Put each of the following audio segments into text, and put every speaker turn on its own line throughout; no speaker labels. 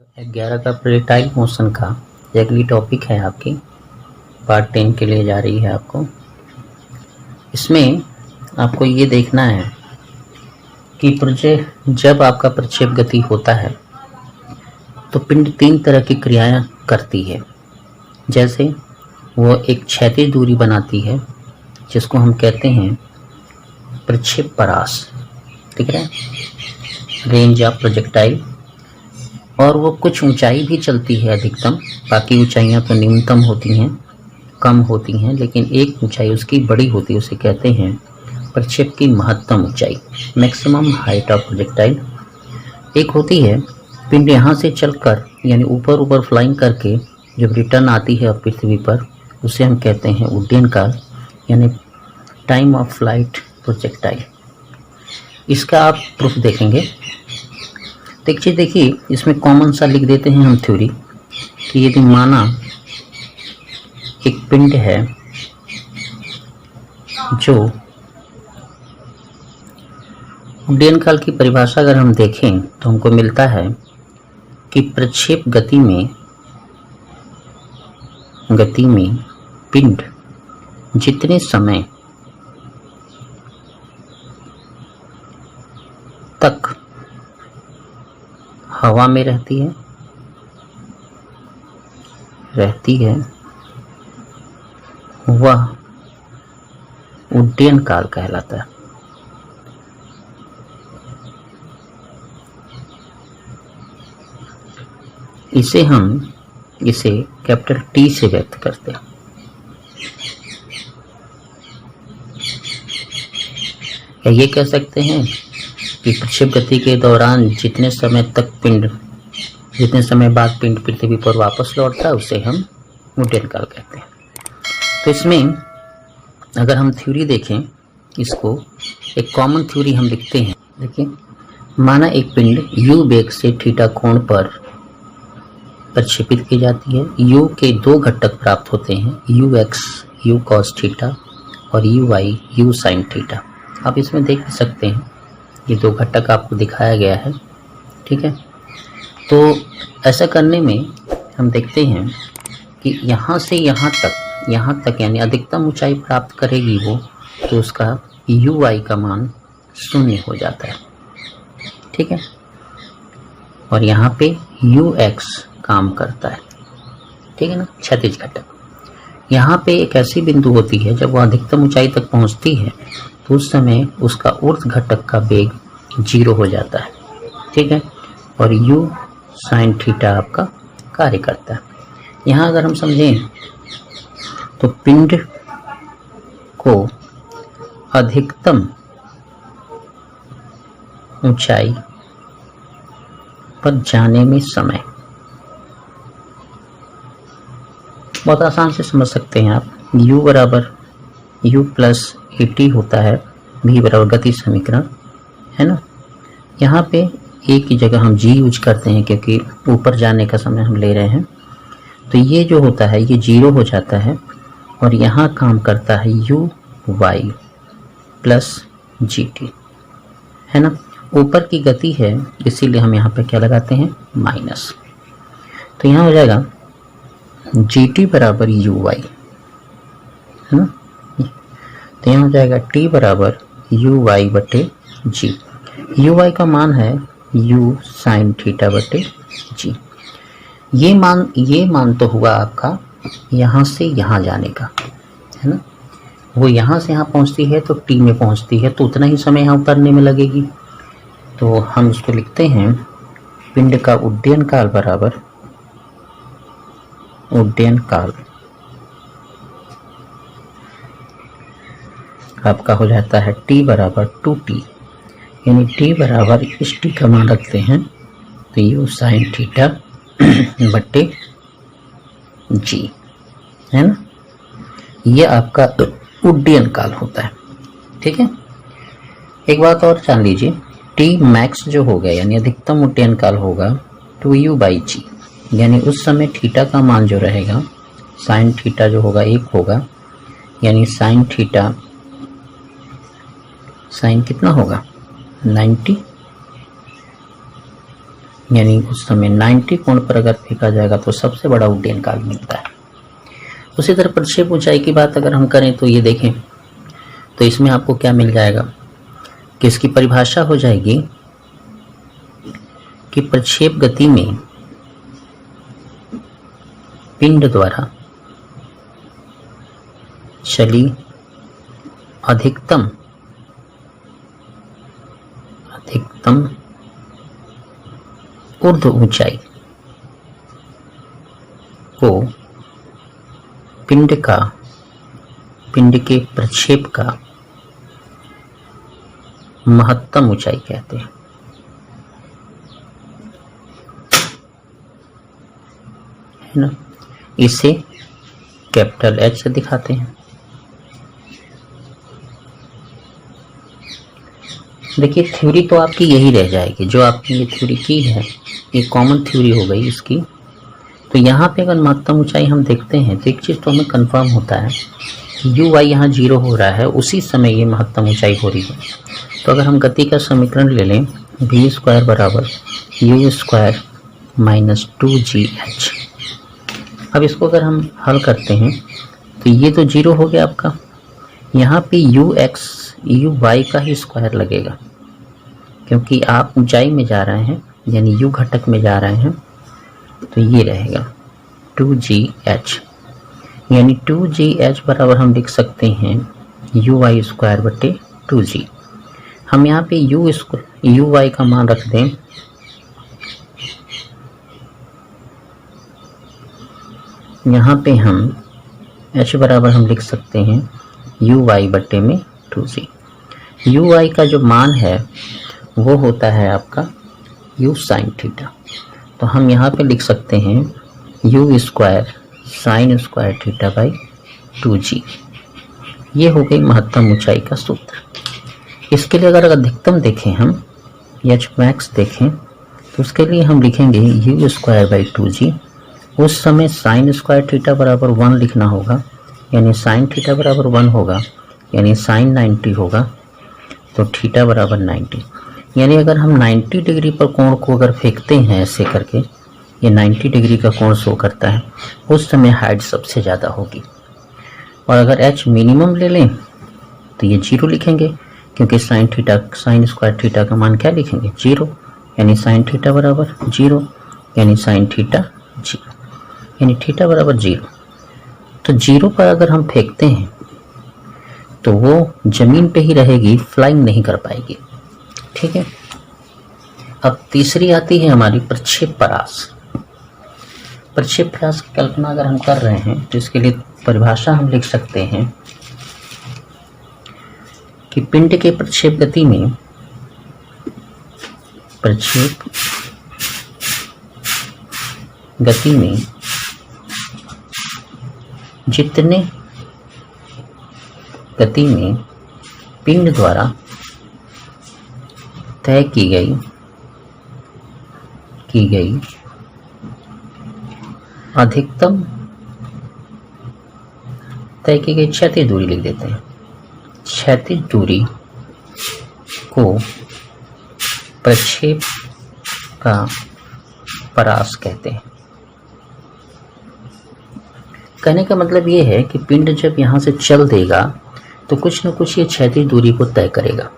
11 का projectile motion का ये अगली टॉपिक है आपकी पार्ट 10 के लिए जा रही है आपको। इसमें आपको ये देखना है कि जब आपका प्रक्षेप गति होता है तो पिंड 3 तरह की क्रियाएं करती है। जैसे वो एक क्षैतिज दूरी बनाती है जिसको हम कहते हैं प्रक्षेप परास, ठीक है, रेंज ऑफ प्रोजेक्टाइल। और वो कुछ ऊंचाई भी चलती है अधिकतम, बाकी ऊंचाइयां तो न्यूनतम होती हैं, कम होती हैं, लेकिन एक ऊंचाई उसकी बड़ी होती है, उसे कहते हैं प्रक्षेप की महत्तम ऊंचाई, मैक्सिमम हाइट ऑफ प्रोजेक्टाइल। एक होती है पिंड यहाँ से चलकर यानी ऊपर ऊपर फ्लाइंग करके जब रिटर्न आती है पृथ्वी पर, उसे हम कहते हैं उड्डयन काल यानी टाइम ऑफ फ्लाइट प्रोजेक्टाइल। इसका आप प्रूफ देखेंगे। देखिए इसमें कॉमन सा लिख देते हैं हम थ्योरी कि यदि माना एक पिंड है जो उड्डयन काल की परिभाषा अगर हम देखें तो हमको मिलता है कि प्रक्षेप गति में पिंड जितने समय तक हवा में रहती है वह उड्डयन काल कहलाता है। इसे कैपिटल टी से व्यक्त करते हैं। या ये कह सकते हैं कि प्रक्षेप गति के दौरान जितने समय बाद पिंड पृथ्वी पर वापस लौटता है उसे हम उड्डयन काल कहते हैं। तो इसमें अगर हम थ्योरी देखें, इसको एक कॉमन थ्योरी हम लिखते हैं। देखिए, माना एक पिंड u वेग से थीटा कोण पर प्रक्षेपित की जाती है। u के 2 घटक प्राप्त होते हैं, ux u cos थीटा और uy u sin थीटा। आप इसमें देख भी सकते हैं, ये 2 घटक आपको दिखाया गया है, ठीक है। तो ऐसा करने में हम देखते हैं कि यहाँ से यहाँ तक यानी अधिकतम ऊंचाई प्राप्त करेगी वो, तो उसका uy का मान 0 हो जाता है, ठीक है। और यहाँ पे ux काम करता है, ठीक है ना, क्षैतिज घटक। यहाँ पे एक ऐसी बिंदु होती है जब वह अधिकतम ऊंचाई तक पहुँचती है तो उस समय उसका ऊर्ध्व घटक का वेग 0 हो जाता है, ठीक है। और u sin थीटा आपका कार्य करता है। यहाँ अगर हम समझें तो पिंड को अधिकतम ऊंचाई पर जाने में समय, बहुत आसान से समझ सकते हैं आप। u बराबर u प्लस at होता है, v बराबर गति समीकरण, है ना। यहाँ पे एक ही जगह हम g यूज करते हैं क्योंकि ऊपर जाने का समय हम ले रहे हैं। तो ये जो होता है ये 0 हो जाता है और यहाँ काम करता है uy प्लस gt, है ना। ऊपर की गति है इसीलिए हम यहाँ पे क्या लगाते हैं, माइनस। तो यहाँ हो जाएगा gt बराबर uy, है ना। तो यहाँ हो जाएगा t बराबर uy बटे g। uy का मान है u sin थीटा बटे g। ये मान तो हुआ आपका यहाँ से यहाँ जाने का, है ना। वो यहाँ से यहाँ पहुँचती है तो t में पहुँचती है, तो उतना ही समय यहाँ उतरने में लगेगी। तो हम उसको लिखते हैं पिंड का उड्डयन काल बराबर उड्डयन काल आपका हो जाता है t बराबर 2t, यानी t बराबर इस t का मान रखते हैं तो u sin थीटा बटे g, है ना। ये आपका उड्डयन काल होता है, ठीक है। एक बात और जान लीजिए, t मैक्स जो होगा यानी अधिकतम उड्डयन काल होगा 2u/g, यानी उस समय थीटा का मान जो रहेगा sin थीटा जो होगा 1 होगा, यानी sin थीटा कितना होगा 90 यानी उस समय 90 कोण पर अगर फेंका जाएगा तो सबसे बड़ा उड्डयन काल मिलता है। उसी तरह प्रक्षेप ऊंचाई की बात अगर हम करें तो ये देखें, तो इसमें आपको क्या मिल जाएगा कि इसकी परिभाषा हो जाएगी कि प्रक्षेप गति में पिंड द्वारा चली अधिकतम ऊर्ध्व ऊंचाई को पिंड के प्रक्षेप का महत्तम ऊंचाई कहते हैं, है ना। इसे कैपिटल H से दिखाते हैं। देखिए थ्योरी तो आपकी यही रह जाएगी, जो आपने ये थ्योरी की है ये कॉमन थ्योरी हो गई इसकी। तो यहाँ पे अगर महत्तम ऊंचाई हम देखते हैं तो एक चीज़ तो हमें कंफर्म होता है, यू वाई यहाँ 0 हो रहा है, उसी समय ये महत्तम ऊंचाई हो रही है। तो अगर हम गति का समीकरण ले लें v² बराबर u² माइनस 2gh। अब इसको अगर हम हल करते हैं तो ये तो 0 हो गया आपका, यहाँ पे u वाई का ही स्क्वायर लगेगा, क्योंकि आप ऊंचाई में जा रहे हैं यानी u घटक में जा रहे हैं। तो ये रहेगा 2gh, यानी 2gh बराबर हम लिख सकते हैं u² बटे 2g। हम यहाँ पे u का मान रख दें यहाँ पे हम h बराबर हम लिख सकते हैं u बटे में 2g। u का जो मान है वो होता है आपका u sin थीटा। तो हम यहाँ पे लिख सकते हैं u² sin square theta by 2g। ये हो गई महत्तम ऊंचाई का सूत्र। इसके लिए अगर अधिकतम देखें हम h मैक्स देखें तो उसके लिए हम लिखेंगे u² बाई 2g। उस समय sin स्क्वायर थीटा बराबर 1 लिखना होगा, यानी sin थीटा बराबर 1 होगा, यानी sin 90 होगा। तो थीटा बराबर 90, यानी अगर हम 90 डिग्री पर कोण को अगर फेंकते हैं ऐसे करके, ये 90 डिग्री का कोण शो करता है, उस समय हाइट सबसे ज़्यादा होगी। और अगर h मिनिमम ले लें तो ये 0 लिखेंगे, क्योंकि sin स्क्वायर थीटा का मान क्या लिखेंगे 0, यानी sin थीटा बराबर 0, यानी sin थीटा 0, यानी थीटा बराबर 0। तो 0 पर अगर हम फेंकते हैं तो वो जमीन पे ही रहेगी, फ्लाइंग नहीं कर पाएगी। ठीक है। अब तीसरी आती है हमारी प्रक्षेप परास। प्रक्षेप परास की कल्पना अगर हम कर रहे हैं तो इसके लिए परिभाषा हम लिख सकते हैं कि पिंड के प्रक्षेप गति में जितने गति में पिंड द्वारा तय की गई अधिकतम तय की गई क्षैतिज दूरी लिख देते हैं। क्षैतिज दूरी को प्रक्षेप का परास कहते हैं। कहने का मतलब ये है कि पिंड जब यहाँ से चल देगा तो कुछ न कुछ ये क्षैतिज दूरी को तय करेगा,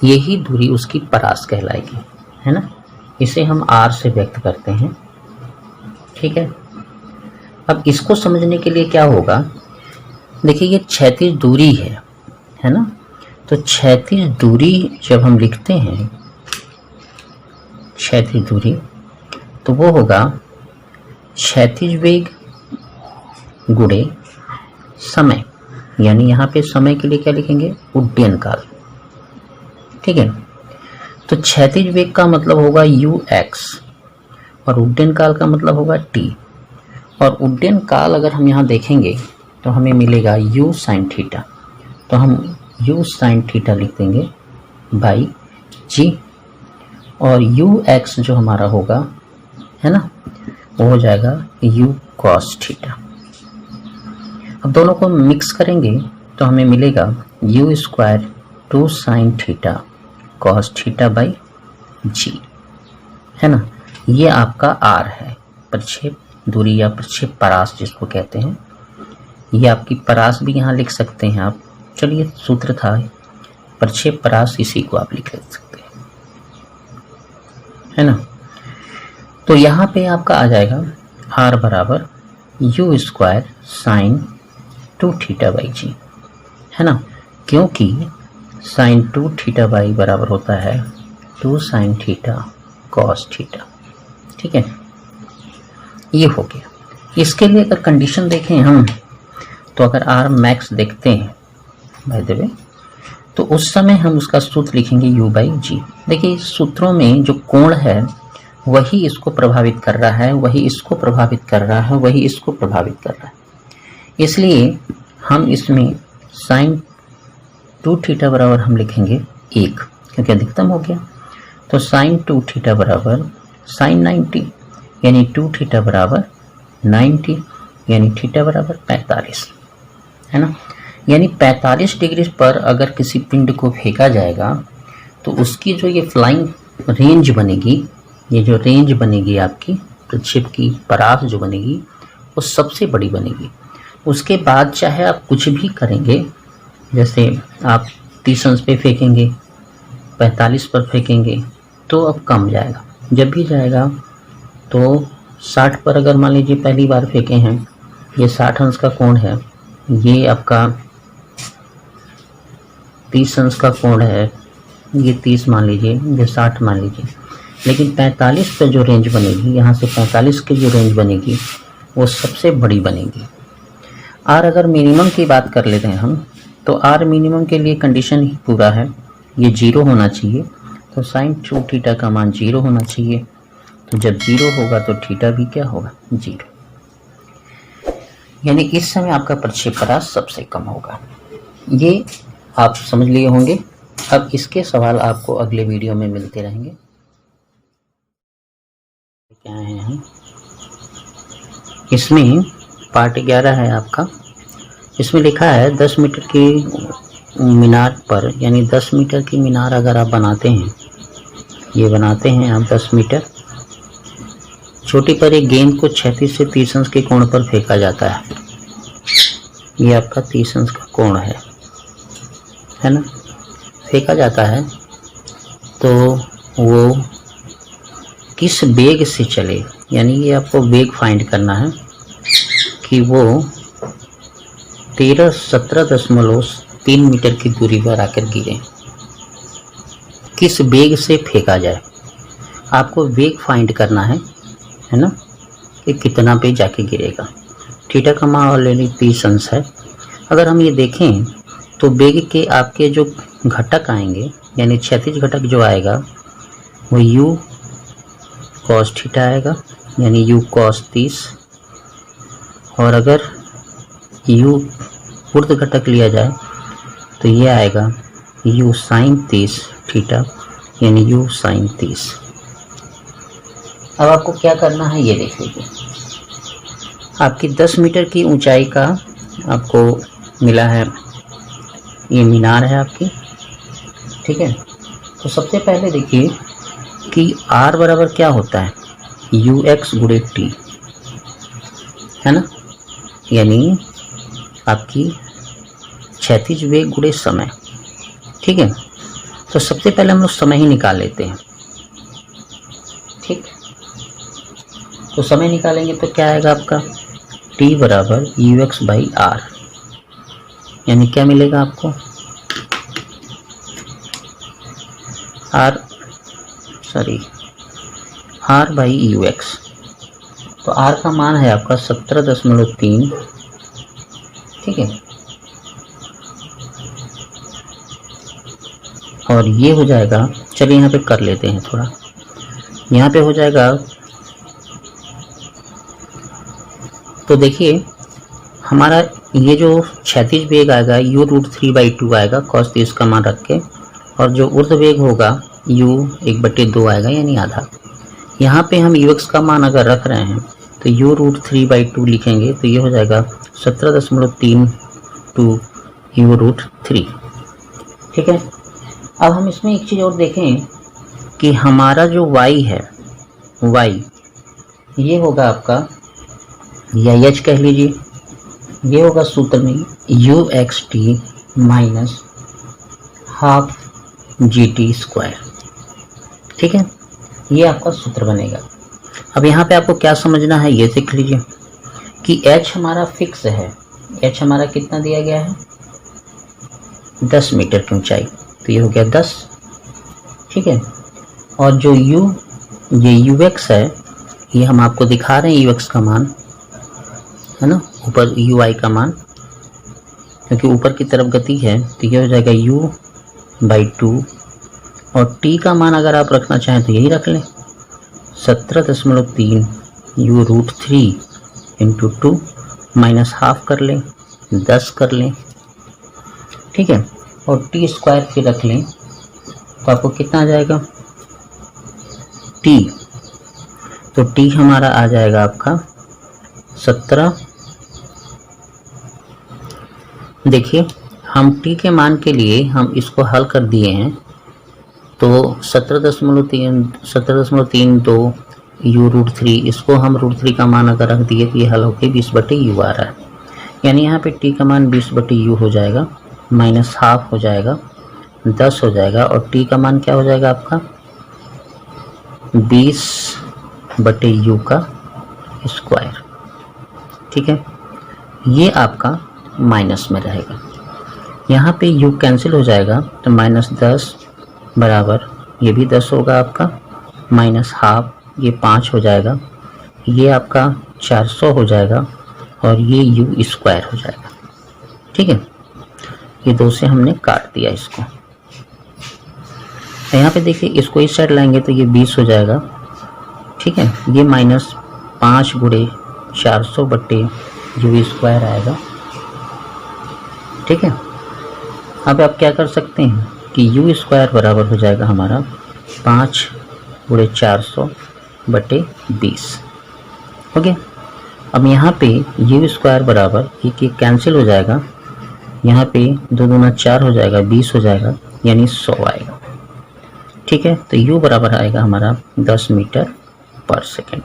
यही दूरी उसकी परास कहलाएगी, है ना। इसे हम r से व्यक्त करते हैं। ठीक है। अब इसको समझने के लिए क्या होगा, देखिए ये क्षैतिज दूरी है ना। तो क्षैतिज दूरी जब हम लिखते हैं क्षैतिज दूरी, तो वो होगा क्षैतिज वेग गुणे समय, यानी यहाँ पे समय के लिए क्या लिखेंगे उड्डयन काल। ठीक है। तो क्षैतिज वेग का मतलब होगा ux और उड्डयन काल का मतलब होगा t। और उड्डयन काल अगर हम यहाँ देखेंगे तो हमें मिलेगा u sin थीटा। तो हम u sin थीटा लिख देंगे बाई g, और ux जो हमारा होगा, है ना, वो हो जाएगा u cos थीटा। अब दोनों को मिक्स करेंगे तो हमें मिलेगा u² 2 sin theta cos theta by g, है ना। ये आपका आर है, प्रक्षेप दूरी या प्रक्षेप परास जिसको कहते हैं। ये आपकी परास भी यहाँ लिख सकते हैं आप। चलिए, सूत्र था प्रक्षेप परास, इसी को आप लिख सकते हैं, है ना। तो यहाँ पे आपका आ जाएगा आर बराबर u square sine 2 theta by g, है ना, क्योंकि साइन 2 थीटा बाई बराबर होता है 2 साइन थीटा कॉस थीटा। ठीक है, ये हो गया। इसके लिए अगर कंडीशन देखें हम, तो अगर आर मैक्स देखते हैं बाय द वे, तो उस समय हम उसका सूत्र लिखेंगे u बाई जी। देखिए, इस सूत्रों में जो कोण है वही इसको प्रभावित कर रहा है, वही इसको प्रभावित कर रहा है, वही इसको प्रभावित कर रहा है। इसलिए हम इसमें साइन 2 थीटा बराबर हम लिखेंगे 1, क्योंकि अधिकतम हो गया। तो साइन 2 थीटा बराबर साइन 90, यानी 2 थीटा बराबर 90, यानी थीटा बराबर 45, है ना। यानी 45 डिग्री पर अगर किसी पिंड को फेंका जाएगा तो उसकी जो ये फ्लाइंग रेंज बनेगी, ये जो रेंज बनेगी आपकी प्रक्षेप की परास जो बनेगी, वो सबसे बड़ी बनेगी। उसके बाद चाहे आप कुछ भी करेंगे, जैसे आप 30 अंश पे फेंकेंगे, 45 पर फेंकेंगे, तो अब कम जाएगा। जब भी जाएगा तो 60 पर अगर मान लीजिए पहली बार फेंके हैं, ये 60 अंश का कोण है, ये आपका 30 अंश का कोण है, ये 30 मान लीजिए, ये 60 मान लीजिए, लेकिन 45 पे जो रेंज बनेगी, यहाँ से 45 की जो रेंज बनेगी वो सबसे बड़ी बनेगी। आर अगर मिनिमम की बात कर लेते हैं हम, तो आर मिनिमम के लिए कंडीशन ही पूरा है, ये 0 होना चाहिए। तो साइन 2 थीटा का मान 0 होना चाहिए। तो जब 0 होगा तो थीटा भी क्या होगा, 0, यानी इस समय आपका प्रक्षेप परास सबसे कम होगा। ये आप समझ लिए होंगे। अब इसके सवाल आपको अगले वीडियो में मिलते रहेंगे। क्या है हम इसमें पार्ट 11 है आपका। इसमें लिखा है 10 मीटर की मीनार पर, यानी 10 मीटर की मीनार अगर आप बनाते हैं, ये बनाते हैं आप 10 मीटर, छोटी पर एक गेंद को 36 से 30 अंश के कोण पर फेंका जाता है। ये आपका 30 अंश का कोण है ना, फेंका जाता है। तो वो किस वेग से चले, यानी ये आपको वेग फाइंड करना है कि वो 17.3 मीटर की दूरी पर आकर गिरे। किस वेग से फेंका जाए, आपको वेग फाइंड करना है ना, कि कितना पे जाके गिरेगा। थीटा का मान ऑलरेडी 30 अंश है। अगर हम ये देखें तो वेग के आपके जो घटक आएंगे, यानी क्षैतिज घटक जो आएगा वो u cos थीटा आएगा, यानी u cos 30, और अगर u ऊर्ध्व घटक लिया जाए तो ये आएगा u sin 30 थीटा, यानी u sin 30। अब आपको क्या करना है ये देख लीजिए। आपकी 10 मीटर की ऊंचाई का आपको मिला है, ये मीनार है आपकी, ठीक है। तो सबसे पहले देखिए कि r बराबर क्या होता है, ux गुणे t, है ना, यानी आपकी क्षैतिज वेग गुणे समय, ठीक है। तो सबसे पहले हम लोग समय ही निकाल लेते हैं, ठीक। तो समय निकालेंगे तो क्या आएगा आपका, t बराबर ux बाई r, यानी क्या मिलेगा आपको, r बाई ux। तो r का मान है आपका 17.3, ठीक है। और ये हो जाएगा, चलिए यहाँ पे कर लेते हैं थोड़ा, यहाँ पे हो जाएगा। तो देखिए हमारा ये जो क्षैतिज वेग आएगा u√3/2 आएगा cos 30 का मान रख के, और जो ऊर्ध्व वेग होगा u 1/2 आएगा, यानी आधा। यहाँ पे हम ux का मान अगर रख रहे हैं तो u√3/2 लिखेंगे, तो ये हो जाएगा 17.32 u√3, ठीक है। अब हम इसमें एक चीज़ और देखें कि हमारा जो y है y, ये होगा आपका, या h कह लीजिए, ये होगा सूत्र में uxt माइनस हाफ GT²। ठीक है, ये आपका सूत्र बनेगा। अब यहाँ पे आपको क्या समझना है ये देख लीजिए कि h हमारा फिक्स है, h हमारा कितना दिया गया है 10 मीटर की ऊंचाई, तो ये हो गया 10। ठीक है, और जो ये ux है, ये हम आपको दिखा रहे हैं ux का मान है ना, ऊपर ui का मान, क्योंकि ऊपर की तरफ गति है तो ये हो जाएगा u/2, और t का मान अगर आप रखना चाहें तो यही रख लें 17.3 u√3 इंटू 2 माइनस हाफ कर लें 10 कर लें। ठीक है, और t² फिर रख लें तो आपको कितना आ जाएगा t, तो t हमारा आ जाएगा आपका 17। देखिए हम t के मान के लिए हम इसको हल कर दिए हैं, तो 17.32 u√3, इसको हम √3 का मान अगर रख दिए तो ये हल होकर 20/u आ रहा है, यानी यहाँ पे t का मान 20/u हो जाएगा, माइनस हाफ हो जाएगा 10 हो जाएगा, और t का मान क्या हो जाएगा आपका 20/u का स्क्वायर। ठीक है, ये आपका माइनस में रहेगा, यहाँ पे u कैंसिल हो जाएगा तो -10 बराबर ये भी 10 होगा आपका, माइनस हाफ ये 5 हो जाएगा, ये आपका 400 हो जाएगा, और ये u² हो जाएगा। ठीक है, ये 2 से हमने काट दिया इसको। तो यहाँ पे देखिए इसको इस साइड लाएंगे तो ये 20 हो जाएगा। ठीक है, ये -5 × 400/u² आएगा। ठीक है, अब आप क्या कर सकते हैं कि u² बराबर हो जाएगा हमारा 5 × 400/20। ओके, अब यहाँ पे u² बराबर एक कैंसिल हो जाएगा, यहाँ पे 2 दूना 4 हो जाएगा, 20 हो जाएगा, यानी 100 आएगा। ठीक है, तो u बराबर आएगा हमारा 10 मीटर/सेकंड।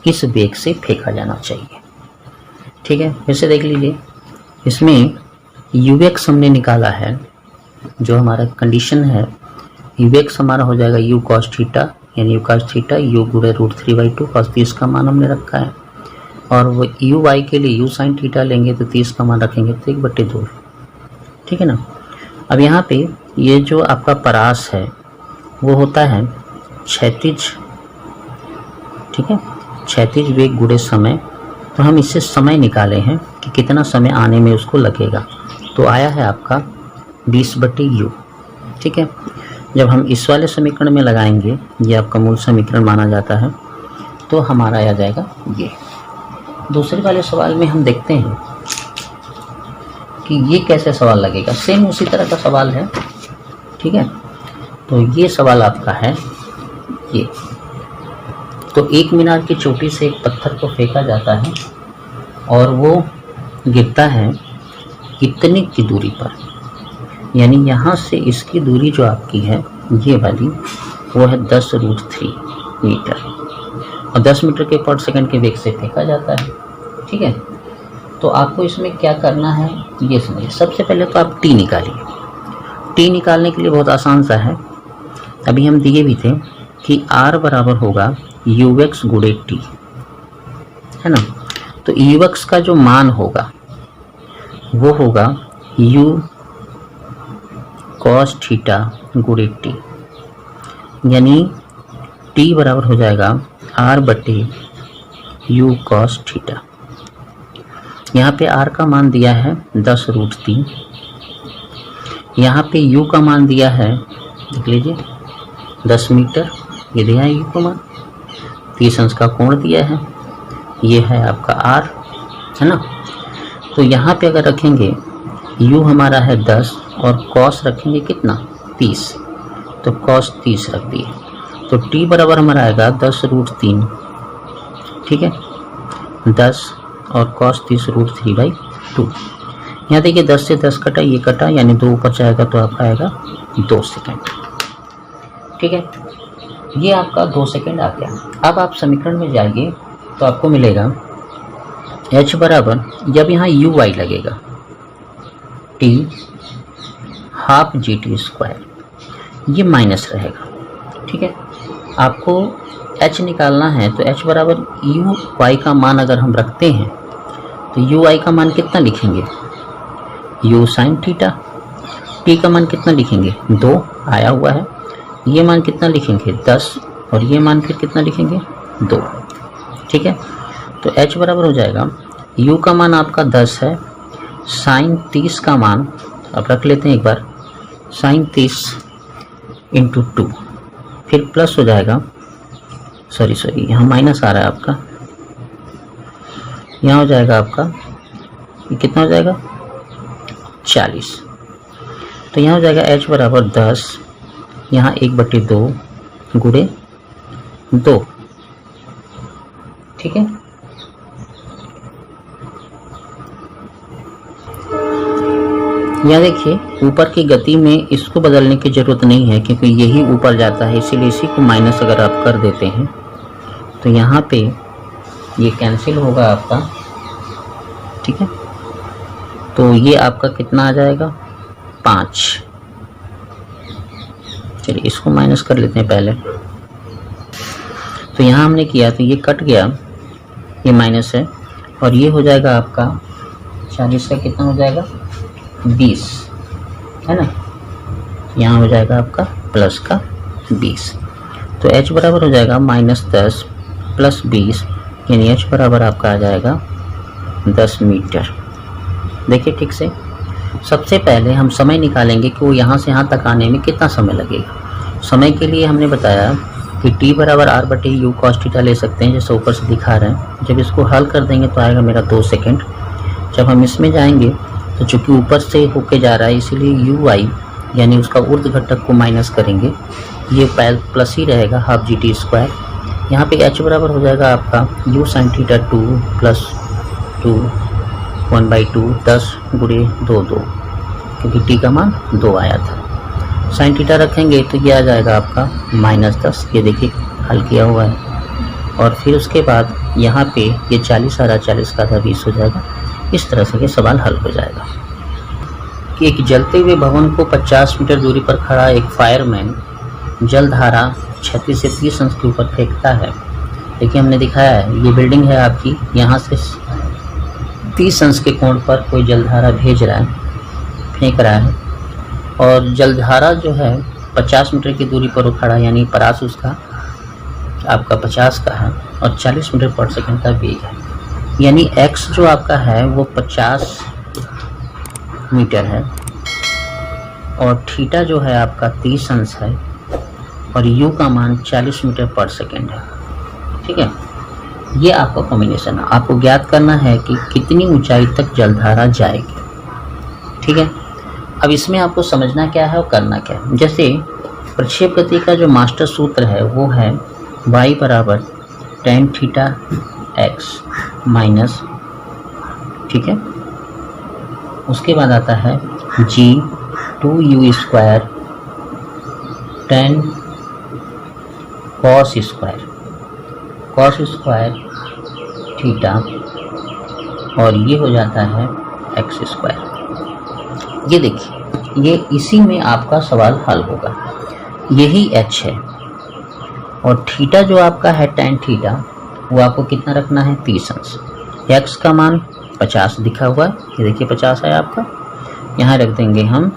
इस वेग से फेंका जाना चाहिए। ठीक है, फिर से देख लीजिए, इसमें ux हमने निकाला है, जो हमारा कंडीशन है ux हमारा हो जाएगा u cos थीटा, यानी u cos theta u × √3/2 cos 30 का मान हमने रखा है, और वो uy के लिए u sin थीटा लेंगे तो 30 का मान रखेंगे तो 1/2। ठीक है ना। अब यहाँ पे ये जो आपका परास है वो होता है क्षैतिज। ठीक है, क्षैतिज वेग गुणे समय, तो हम इससे समय निकाले हैं कि कितना समय आने में उसको लगेगा, तो आया है आपका 20/u। ठीक है, जब हम इस वाले समीकरण में लगाएंगे, ये आपका मूल समीकरण माना जाता है, तो हमारा आ जाएगा ये। दूसरे वाले सवाल में हम देखते हैं कि ये कैसे सवाल लगेगा, सेम उसी तरह का सवाल है। ठीक है, तो ये सवाल आपका है ये, तो एक मीनार की चोटी से एक पत्थर को फेंका जाता है और वो गिरता है इतने की दूरी पर, यानी यहाँ से इसकी दूरी जो आपकी है ये वाली, वो है 10√3 मीटर, और 10 मीटर के पर सेकंड के वेग से फेंका जाता है। ठीक है, तो आपको इसमें क्या करना है ये समझिए। सबसे पहले तो आप टी निकालिए। टी निकालने के लिए बहुत आसान सा है, अभी हम दिए भी थे कि r बराबर होगा ux × t, है ना। तो ux का जो मान होगा वो होगा u cos थीटा × t, यानी t बराबर हो जाएगा r/u cos थीटा। यहाँ पे r का मान दिया है 10√3, यहाँ पे u का मान दिया है, देख लीजिए 10 मीटर, ये दिया है u का मान, 30 अंश का कोण दिया है, ये है आपका r, है ना। तो यहाँ पे अगर रखेंगे u हमारा है 10 और cos रखेंगे कितना 30, तो cos 30 रख दिए, तो t बराबर हमारा आएगा 10√3। ठीक है, 10 और cos 30√3/2। यहाँ देखिए 10 से 10 कटा, ये कटा, यानी 2 ऊपर जाएगा तो आपका आएगा 2 सेकंड। ठीक है, ये आपका 2 सेकेंड आ गया। अब आप समीकरण में जाइए तो आपको मिलेगा h बराबर, जब यहाँ यू वाई लगेगा t half G T square, ये माइनस रहेगा। ठीक है, आपको h निकालना है तो h बराबर यू वाई का मान अगर हम रखते हैं तो यू वाई का मान कितना लिखेंगे, यू साइन थीटा, टी का मान कितना लिखेंगे 2 आया हुआ है, ये मान कितना लिखेंगे 10 और ये मान फिर कितना लिखेंगे 2। ठीक है, तो h बराबर हो जाएगा, u का मान आपका 10 है, साइन 30 का मान अब रख लेते हैं एक बार, साइन 30 इंटू 2, फिर प्लस हो जाएगा, सॉरी यहाँ माइनस आ रहा है आपका, यहाँ हो जाएगा आपका, ये कितना हो जाएगा 40। तो यहाँ हो जाएगा h बराबर 10, यहाँ 1/2 गुणे 2। ठीक है, यहाँ देखिए ऊपर की गति में इसको बदलने की ज़रूरत नहीं है क्योंकि यही ऊपर जाता है, इसीलिए इसी को माइनस अगर आप कर देते हैं तो यहाँ पे ये कैंसिल होगा आपका। ठीक है, तो ये आपका कितना आ जाएगा 5। चलिए इसको माइनस कर लेते हैं पहले। तो यहाँ हमने किया तो ये कट गया, ये माइनस है, और ये हो जाएगा आपका 40 का कितना हो जाएगा 20, है ना, यहाँ हो जाएगा आपका प्लस का 20। तो h बराबर हो जाएगा -10 प्लस 20, यानी h बराबर आपका आ जाएगा 10 मीटर। देखिए ठीक से, सबसे पहले हम समय निकालेंगे कि वो यहाँ से यहाँ तक आने में कितना समय लगेगा। समय के लिए हमने बताया कि t बराबर r/u cos थीटा ले सकते हैं, जैसे ऊपर से दिखा रहे हैं। जब इसको हल कर देंगे तो आएगा मेरा 2 सेकेंड। जब हम इसमें जाएंगे तो चूँकि ऊपर से होके जा रहा है इसीलिए यू वाई यानी उसका ऊर्ध घटक को माइनस करेंगे, ये प्लस ही रहेगा हाफ जी टी स्क्वायर। यहाँ पे h बराबर हो जाएगा आपका यू साइन थीटा 2 प्लस 2 1/2 10 गुणे 2 क्योंकि t का मान 2 आया था। साइन थीटा रखेंगे तो ये आ जाएगा आपका -10, ये देखिए हल किया हुआ है। और फिर उसके बाद यहाँ पे ये 40 आ रहा, 40 का आधा 20 हो जाएगा। इस तरह से ये सवाल हल हो जाएगा कि एक जलते हुए भवन को 50 मीटर दूरी पर खड़ा एक फायरमैन जलधारा 36 से 30 अंश के ऊपर फेंकता है। देखिए हमने दिखाया है, ये बिल्डिंग है आपकी, यहाँ से 30 अंश के कोण पर कोई जलधारा भेज रहा है, फेंक रहा है, और जलधारा जो है 50 मीटर की दूरी पर वो खड़ा, यानी परास उसका आपका 50 का है और 40 मीटर पर सेकंड का वेग है, यानी x जो आपका है वो 50 मीटर है और थीटा जो है आपका 30 अंश है और u का मान 40 मीटर पर सेकंड है। ठीक है, ये आपका कॉम्बिनेशन है। आपको ज्ञात करना है कि कितनी ऊंचाई तक जलधारा जाएगी। ठीक है, अब इसमें आपको समझना क्या है और करना क्या है। जैसे प्रक्षेप गति का जो मास्टर सूत्र है वो है y बराबर tan थीटा x माइनस, ठीक है, उसके बाद आता है g 2u square tan cos square theta, और ये हो जाता है x स्क्वायर। ये देखिए, ये इसी में आपका सवाल हल होगा। यही h है और थीटा जो आपका है tan थीटा वो आपको कितना रखना है 30 अंश। x का मान 50 दिखा हुआ है, ये देखिए 50 है आपका, यहाँ रख देंगे हम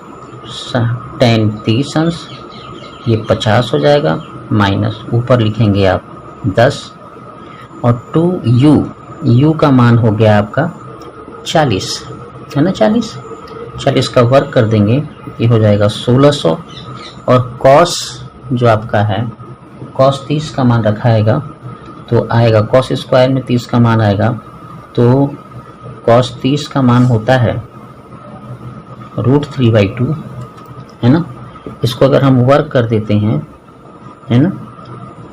tan 30 अंश, ये 50 हो जाएगा, माइनस ऊपर लिखेंगे आप 10 और 2u का मान हो गया आपका 40, है ना, 40 का वर्ग कर देंगे, ये हो जाएगा 1600, और cos जो आपका है cos 30 का मान रखाएगा तो आएगा cos स्क्वायर में 30 का मान आएगा, तो cos 30 का मान होता है √3/2, है ना। इसको अगर हम वर्क कर देते हैं, है ना,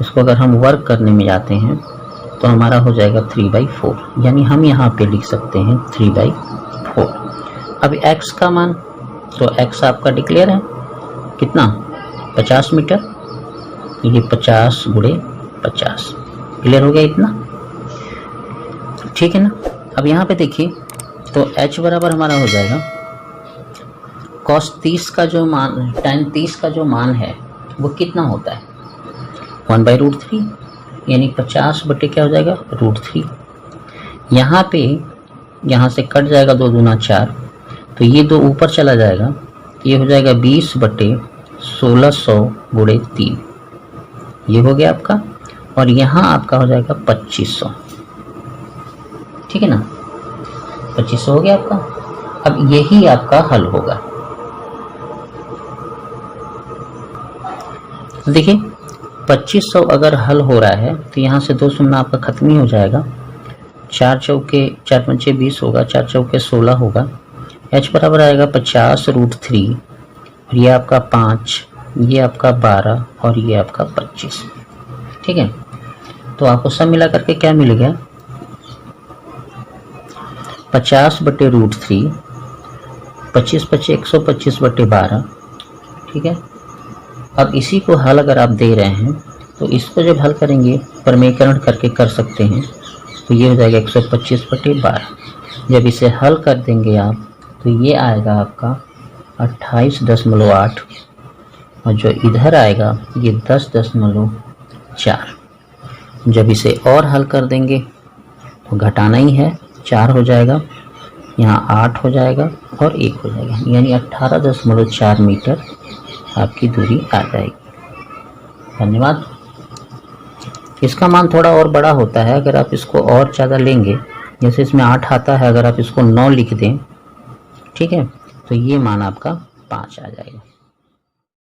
इसको अगर हम वर्क करने में जाते हैं तो हमारा हो जाएगा 3/4, यानी हम यहाँ पे लिख सकते हैं 3/4। अब x का मान, तो x आपका डिक्लेयर है कितना 50 मीटर, ये 50 गुणे 50। क्लियर हो गया इतना? ठीक है ना। अब यहाँ पे देखिए तो h बराबर हमारा हो जाएगा cos 30 का जो मान, tan 30 का जो मान है वो कितना होता है 1/√3, यानी 50 बटे क्या हो जाएगा √3। यहाँ पे यहाँ से कट जाएगा 2 दूना 4, तो ये 2 ऊपर चला जाएगा, ये हो जाएगा 20 बटे 1600 गुणे 3, ये हो गया आपका। और यहाँ आपका हो जाएगा 2500, ठीक है ना, 2500 हो गया आपका। अब यही आपका हल होगा। देखिए 2500 अगर हल हो रहा है तो यहाँ से 2 शून्य आपका खत्म ही हो जाएगा, 4 चौके 4 पंचे 20 होगा, 4 चौके 16 होगा। h बराबर आएगा 50√3, और ये आपका 5, ये आपका 12 और ये आपका 25। ठीक है, तो आपको सब मिला करके क्या मिल गया 50 बटे √3, 25 पचे 125 बटे 12। ठीक है, अब इसी को हल अगर आप दे रहे हैं तो इसको जब हल करेंगे परमीकरण करके कर सकते हैं, तो ये हो जाएगा 125 बटे 12। जब इसे हल कर देंगे आप तो ये आएगा आपका 28.8, और जो इधर आएगा ये 10.4। जब इसे और हल कर देंगे तो घटाना ही है, 4 हो जाएगा, यहाँ 8 हो जाएगा और 1 हो जाएगा, यानी 18.4 मीटर आपकी दूरी आ जाएगी। धन्यवाद। इसका मान थोड़ा और बड़ा होता है, अगर आप इसको और ज़्यादा लेंगे, जैसे इसमें 8 आता है, अगर आप इसको 9 लिख दें, ठीक है, तो ये मान आपका 5 आ जाएगा।